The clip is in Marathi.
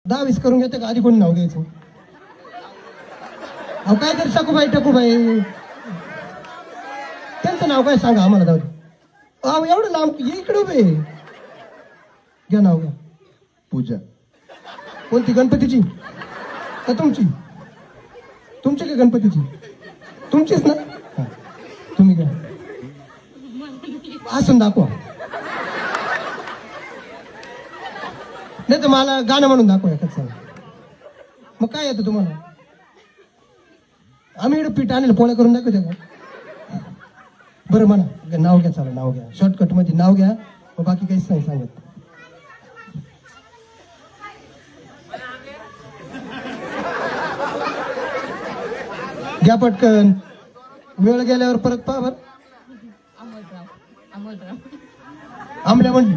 10-20 करून घेते का आधी कोणी नाव घ्यायचं? अहो काय तरी टकूबाई त्यांचं नाव काय सांगा आम्हाला. जाऊ दे अहो एवढं लांब इकडे उभे. घ्या नाव घ्या. पूजा. कोणती गणपतीची का तुमची? तुमची का गणपतीची? तुमचीच ना. तुम्ही घ्या. असून दाखवा. नाही तर मला गाणं म्हणून दाखवा एखाद सांग. मग काय येतं तुम्हाला? आम्ही इकडे पीठ आणलं पोळ्या करून दाखवते का? बरं म्हणा नाव घ्या. चला नाव घ्या. शॉर्टकट मध्ये नाव घ्या. मग बाकी काहीच नाही सांगत. घ्या पटकन. वेळ गेल्यावर परत पहा. बरं आमल्या म्हणली